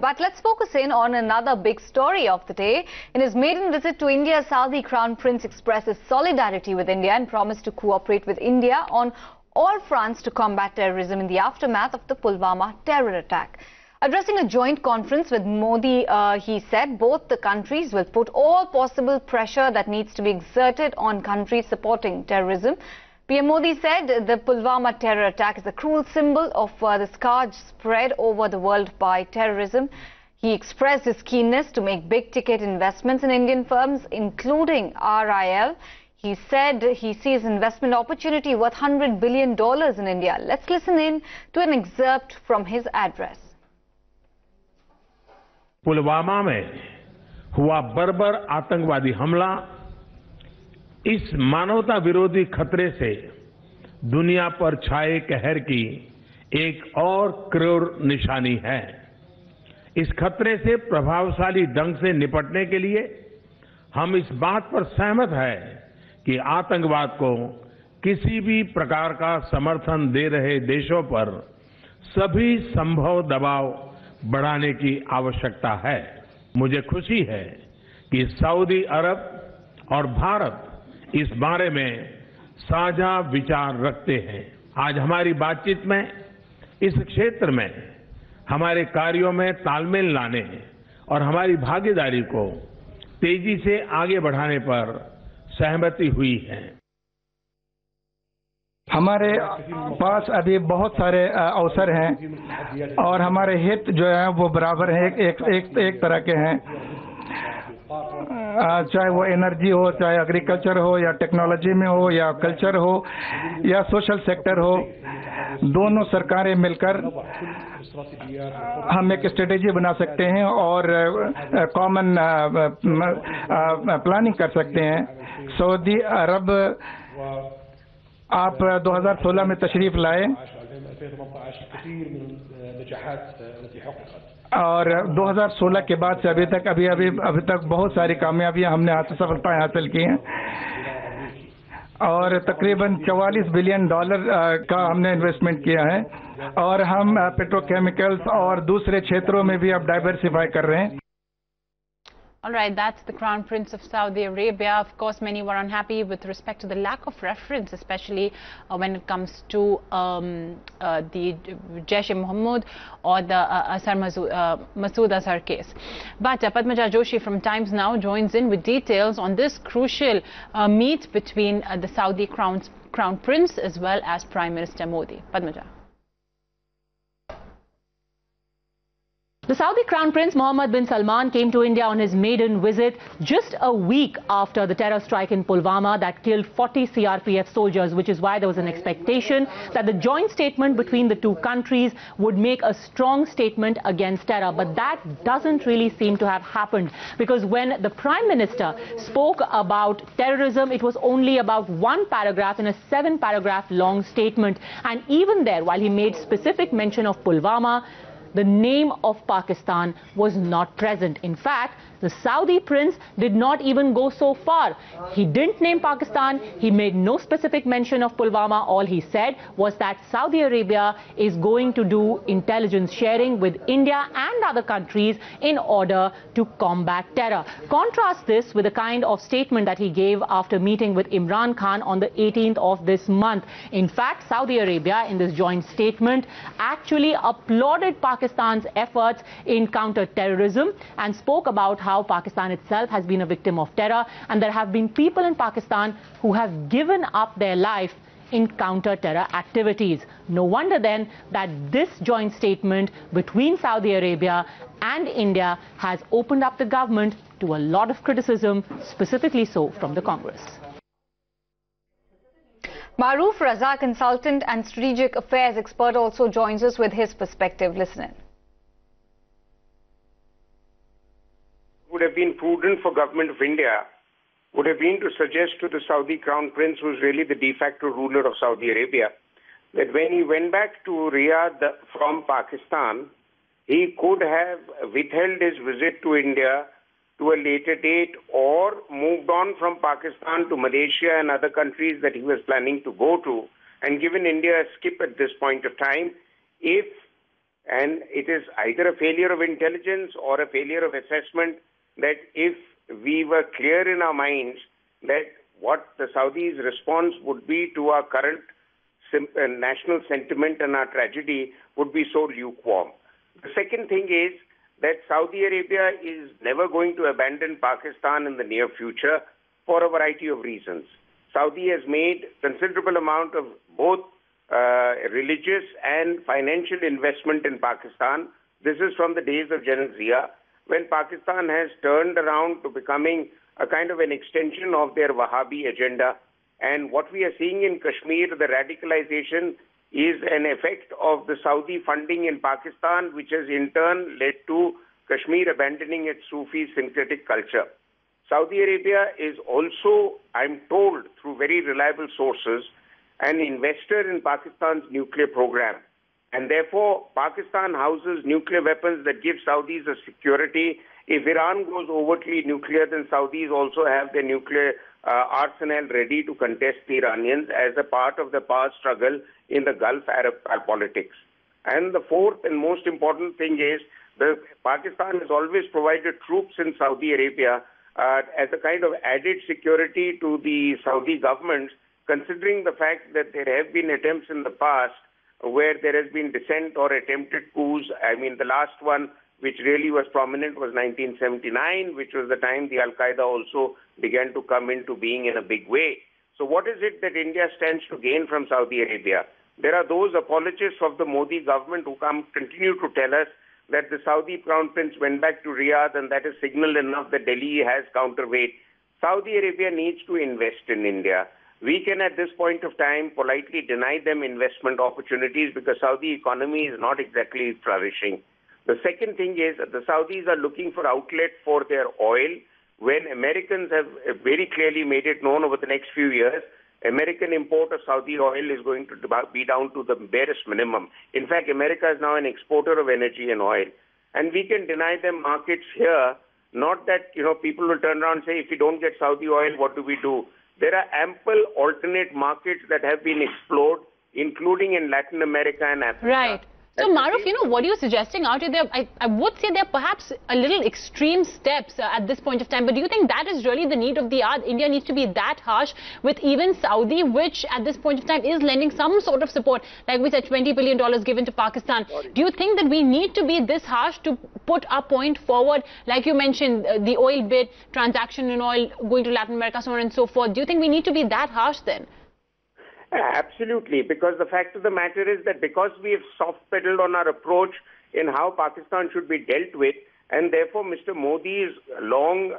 But let's focus in on another big story of the day. In his maiden visit to India, Saudi Crown Prince expresses solidarity with India and promised to cooperate with India on all fronts to combat terrorism in the aftermath of the Pulwama terror attack. Addressing a joint conference with Modi, he said both the countries will put all possible pressure that needs to be exerted on countries supporting terrorism. PM Modi said the Pulwama terror attack is a cruel symbol of the scourge spread over the world by terrorism. He expressed his keenness to make big-ticket investments in Indian firms, including RIL. He said he sees investment opportunity worth $100 billion in India. Let's listen in to an excerpt from his address. Pulwama में हुआ बर्बर आतंकवादी हमला इस मानवता विरोधी खतरे से दुनिया पर छाए कहर की एक और क्रूर निशानी है। इस खतरे से प्रभावशाली ढंग से निपटने के लिए हम इस बात पर सहमत हैं कि आतंकवाद को किसी भी प्रकार का समर्थन दे रहे देशों पर सभी संभव दबाव बढ़ाने की आवश्यकता है। मुझे खुशी है कि सऊदी अरब और भारत इस बारे में साझा विचार रखते हैं। आज हमारी बातचीत में इस क्षेत्र में हमारे कार्यों में तालमेल लाने और हमारी भागीदारी को तेजी से आगे बढ़ाने पर सहमति हुई है। हमारे पास अभी बहुत सारे अवसर हैं और हमारे हित जो है वो बराबर है, एक तरह के हैं। चाहे वो एनर्जी हो, चाहे एग्रीकल्चर हो, या टेक्नोलॉजी में हो, या कल्चर हो, या सोशल सेक्टर हो, दोनों सरकारें मिलकर हम एक स्ट्रेटेजी बना सकते हैं और कॉमन प्लानिंग कर सकते हैं। सऊदी अरब आप 2016 में तशरीफ लाए और 2016 के बाद से अभी तक बहुत सारी कामयाबियां हमने सफलताएं हासिल की हैं और तकरीबन $44 बिलियन का हमने इन्वेस्टमेंट किया है और हम पेट्रोकेमिकल्स और दूसरे क्षेत्रों में भी अब डाइवर्सिफाई कर रहे हैं। All right, that's the Crown Prince of Saudi Arabia. Of course, many were unhappy with respect to the lack of reference, especially when it comes to the Jaish-e-Mohammed or the Masood Azhar case. But Padmaja Joshi from Times Now joins in with details on this crucial meet between the Saudi Crown Prince as well as Prime Minister Modi. Padmaja. The Saudi Crown Prince Mohammed bin Salman came to India on his maiden visit just a week after the terror strike in Pulwama that killed 40 CRPF soldiers, which is why there was an expectation that the joint statement between the two countries would make a strong statement against terror. But that doesn't really seem to have happened, because when the Prime Minister spoke about terrorism, it was only about one paragraph in a 7-paragraph long statement. And even there, while he made specific mention of Pulwama, the name of Pakistan was not present. In fact, the Saudi prince did not even go so far. He didn't name Pakistan. He made no specific mention of Pulwama. All he said was that Saudi Arabia is going to do intelligence sharing with India and other countries in order to combat terror. Contrast this with the kind of statement that he gave after meeting with Imran Khan on the 18th of this month. In fact, Saudi Arabia, in this joint statement, actually applauded Pakistan's efforts in counter-terrorism and spoke about how Pakistan itself has been a victim of terror, and there have been people in Pakistan who have given up their life in counter-terror activities. No wonder then that this joint statement between Saudi Arabia and India has opened up the government to a lot of criticism, specifically so from the Congress. Maroof Raza, consultant and strategic affairs expert, also joins us with his perspective. Listen in. Would have been prudent for government of India would have been to suggest to the Saudi Crown Prince, who is really the de facto ruler of Saudi Arabia, that when he went back to Riyadh from Pakistan, he could have withheld his visit to India to a later date or moved on from Pakistan to Malaysia and other countries that he was planning to go to, and given India a skip at this point of time if And it is either a failure of intelligence or a failure of assessment that if we were clear in our minds that what the Saudis' response would be to our current national sentiment and our tragedy would be so lukewarm. The second thing is that Saudi Arabia is never going to abandon Pakistan in the near future for a variety of reasons. Saudi has made considerable amount of both religious and financial investment in Pakistan. This is from the days of General Zia, when Pakistan has turned around to becoming a kind of an extension of their Wahhabi agenda. And what we are seeing in Kashmir, the radicalization, is an effect of the Saudi funding in Pakistan, which has in turn led to Kashmir abandoning its Sufi syncretic culture. Saudi Arabia is also, I'm told through very reliable sources, an investor in Pakistan's nuclear program. And therefore, Pakistan houses nuclear weapons that give Saudis a security. If Iran goes overtly nuclear, then Saudis also have their nuclear arsenal ready to contest the Iranians as a part of the power struggle in the Gulf Arab politics. And the fourth and most important thing is that Pakistan has always provided troops in Saudi Arabia as a kind of added security to the Saudi government, considering the fact that there have been attempts in the past where there has been dissent or attempted coups. I mean, the last one which really was prominent was 1979, which was the time the Al-Qaeda also began to come into being in a big way. So what is it that India stands to gain from Saudi Arabia? There are those apologists of the Modi government who continue to tell us that the Saudi Crown Prince went back to Riyadh and that is signal enough that Delhi has counterweight. Saudi Arabia needs to invest in India. We can at this point of time politely deny them investment opportunities because Saudi economy is not exactly flourishing. The second thing is that the Saudis are looking for outlet for their oil when Americans have very clearly made it known over the next few years. American import of Saudi oil is going to be down to the barest minimum. In fact, America is now an exporter of energy and oil. And we can deny them markets here, not that, people will turn around and say, if we don't get Saudi oil, what do we do? There are ample alternate markets that have been explored, including in Latin America and Africa. Right. So, Maruf, what you're suggesting out here, I would say they're perhaps a little extreme steps at this point of time. But do you think that is really the need of the hour? India needs to be that harsh with even Saudi, which at this point of time is lending some sort of support. Like we said, $20 billion given to Pakistan. Do you think that we need to be this harsh to put our point forward? Like you mentioned, the oil bid, transaction in oil, going to Latin America, so on and so forth. Do you think we need to be that harsh then? Absolutely, because the fact of the matter is that because we have soft-pedaled on our approach in how Pakistan should be dealt with, and therefore Mr. Modi's long,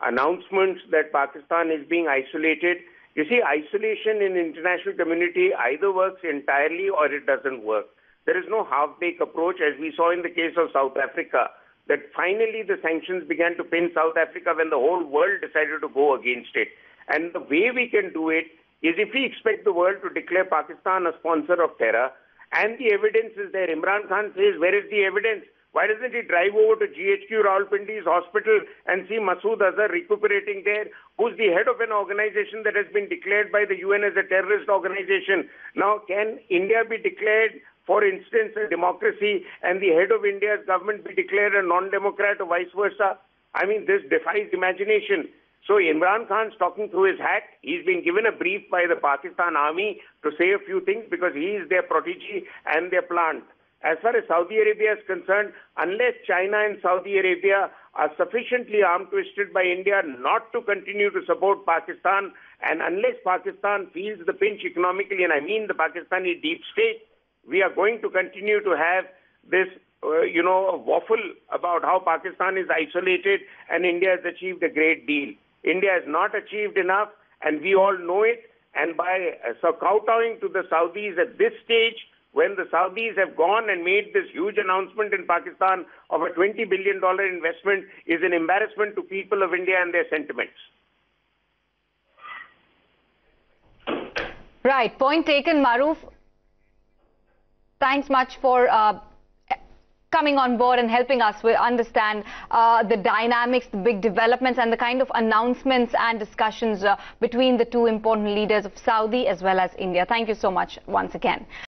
announcements that Pakistan is being isolated. You see, isolation in international community either works entirely or it doesn't work. There is no half-baked approach, as we saw in the case of South Africa, that finally the sanctions began to pin South Africa when the whole world decided to go against it. And the way we can do it is if we expect the world to declare Pakistan a sponsor of terror, and the evidence is there. Imran Khan says, where is the evidence? Why doesn't he drive over to GHQ Rawalpindi's hospital and see Masood Azhar recuperating there, who's the head of an organization that has been declared by the UN as a terrorist organization? Now, can India be declared, for instance, a democracy, and the head of India's government be declared a non-democrat or vice versa? I mean, this defies imagination. So Imran Khan's talking through his hat. He's been given a brief by the Pakistan army to say a few things because he is their protege and their plant. As far as Saudi Arabia is concerned, unless China and Saudi Arabia are sufficiently arm-twisted by India not to continue to support Pakistan, and unless Pakistan feels the pinch economically, and I mean the Pakistani deep state, we are going to continue to have this waffle about how Pakistan is isolated and India has achieved a great deal. India has not achieved enough, and we all know it. And by kowtowing to the Saudis at this stage, when the Saudis have gone and made this huge announcement in Pakistan of a $20 billion investment, is an embarrassment to people of India and their sentiments. Right. Point taken, Maruf. Thanks much for coming on board and helping us understand the dynamics, the big developments and the kind of announcements and discussions between the two important leaders of Saudi as well as India. Thank you so much once again.